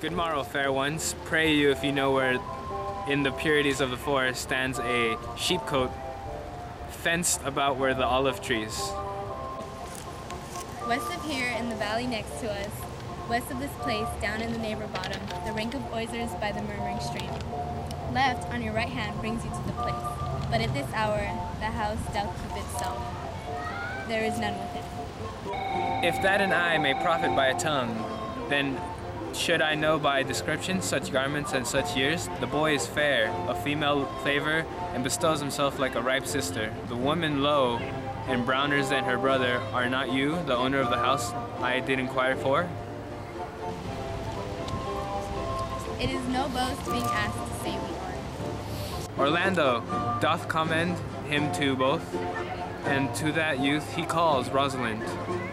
Good morrow, fair ones. Pray you if you know where in the purities of the forest stands a sheepcote fenced about where the olive trees. West of here, in the valley next to us, west of this place, down in the neighbor bottom, the rink of oysters by the murmuring stream. Left, on your right hand, brings you to the place. But at this hour, the house doth keep itself. There is none within. If that an eye may profit by a tongue, then should I know by description such garments and such years? The boy is fair, of female favor, and bestows himself like a ripe sister. The woman low, and browner than her brother. Are not you the owner of the house I did inquire for? It is no boast being asked to say we are. Orlando doth commend him to both, and to that youth he calls Rosalind.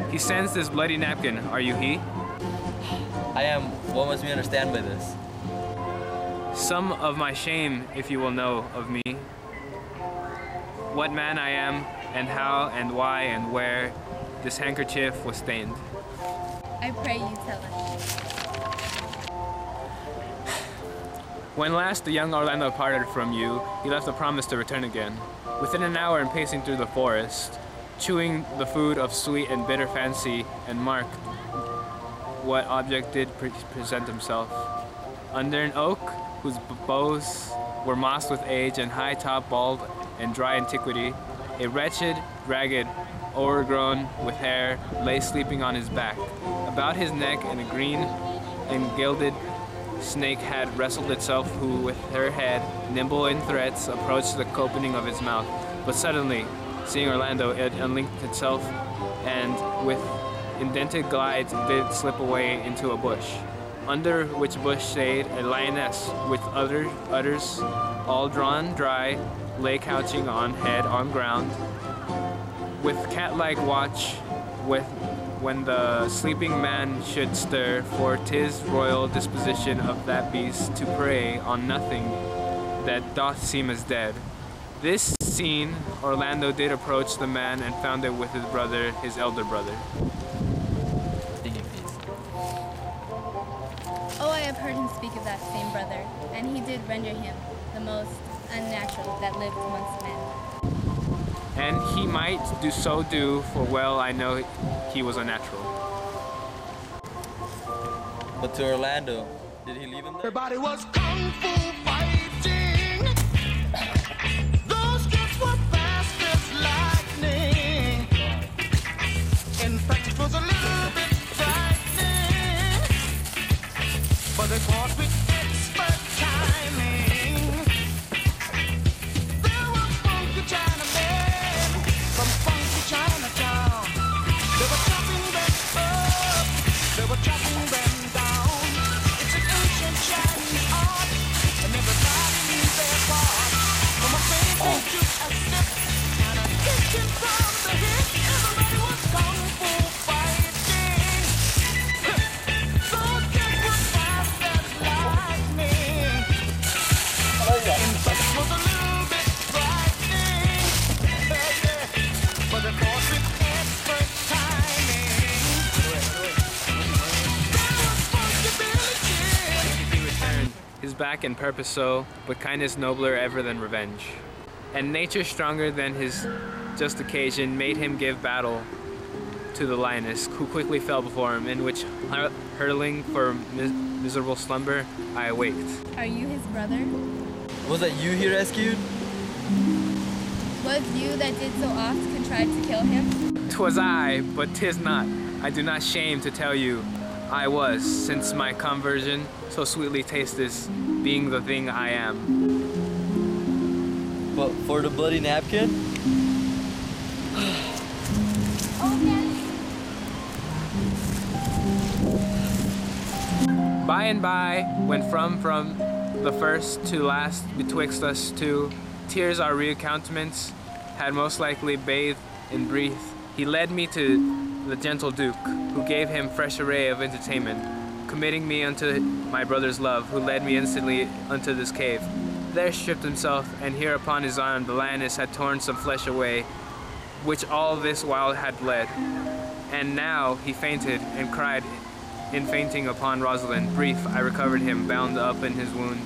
He sends this bloody napkin. Are you he? I am. What must we understand by this? Some of my shame, if you will know of me. What man I am, and how, and why, and where this handkerchief was stained. I pray you tell us. When last the young Orlando parted from you, he left a promise to return again. Within an hour in pacing through the forest, chewing the food of sweet and bitter fancy, and marked what object did present himself. Under an oak whose boughs were mossed with age and high top bald and dry antiquity, a wretched, ragged, overgrown with hair lay sleeping on his back. About his neck a green and gilded snake had wrestled itself, who with her head, nimble in threats, approached the opening of his mouth. But suddenly, seeing Orlando, it unlinked itself, and with indented glides did slip away into a bush, under which bush stayed a lioness with udders all drawn dry, lay couching on head on ground, with cat-like watch when the sleeping man should stir, for 'tis royal disposition of that beast to prey on nothing that doth seem as dead. This seen, Orlando did approach the man and found it with his brother, his elder brother. Oh, I have heard him speak of that same brother, and he did render him the most unnatural that lived amongst men. And he might do, for well I know he was unnatural. But to Orlando, did he leave him there? Everybody was kung fu fighting. Those kids were fast as lightning. In fact, it was a little bit frightening, but they fought with expert timing. There were funky Chinamen from funky Chinatown. They were chopping them up, they were chopping them down. It's an ancient Chinese art, and everybody needs their part. From a fainting to a step, and a kicking from the hip. Everybody was kung fu fighting. Those kids were fast as lightning. In fact, it was a little bit frightening. But they fought with expert timing. There was funky Billy Kid. He returned, his back and purpose so, but kindness nobler ever than revenge. And nature stronger than his just occasion made him give battle to the lioness, who quickly fell before him, in which hurtling for miserable slumber, I awaked. Are you his brother? Was that you he rescued? Was you that did so oft contrive to kill him? 'Twas I, but 'tis not. I do not shame to tell you I was, since my conversion so sweetly tasteth, being the thing I am. But for the bloody napkin? By and by, when from the first to last betwixt us two, tears our recountenance had most likely bathed in breath, he led me to the gentle Duke, who gave him fresh array of entertainment, committing me unto my brother's love, who led me instantly unto this cave. There stripped himself, and here upon his arm the lioness had torn some flesh away, which all this while had bled. And now he fainted and cried in fainting upon Rosalind. Brief, I recovered him, bound up in his wound.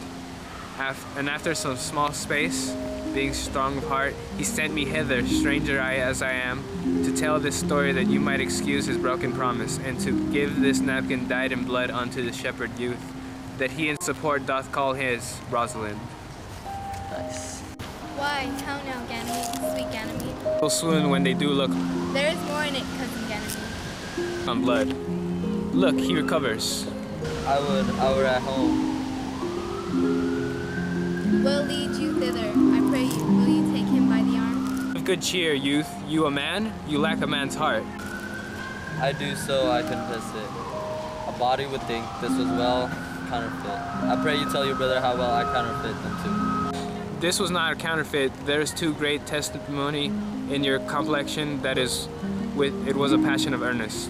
And after some small space, being strong of heart, he sent me hither, stranger I as I am, to tell this story that you might excuse his broken promise, and to give this napkin dyed in blood unto the shepherd youth, that he in support doth call his Rosalind. Nice. Why, how now, Ganymede, sweet Ganymede? Will swoon when they do look There is more in it, cousin Ganymede. on blood. Look, he recovers. I were at home. Will lead you thither, I pray you. Will you take him by the arm? Of good cheer, youth. You a man? You lack a man's heart. I do so, I confess it. A body would think this was well counterfeit. I pray you tell your brother how well I counterfeit them too. This was not a counterfeit. There is too great testimony in your complexion that is it was a passion of earnest.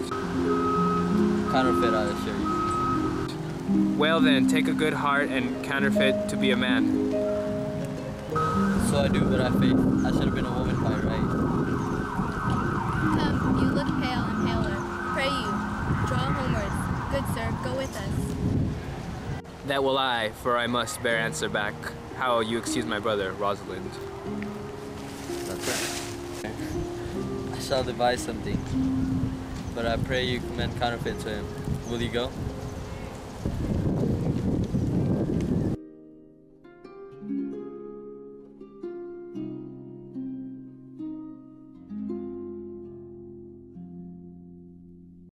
Counterfeit, I assure you. Well then, take a good heart and counterfeit to be a man. So I do, but I faith. I should have been a woman by right. Come, you look pale and paler. Pray you, draw homewards. Good sir, go with us. That will I, for I must bear answer back. How you excuse my brother, Rosalind. That's right. I shall devise something, but I pray you commend counterfeit to him. Will you go?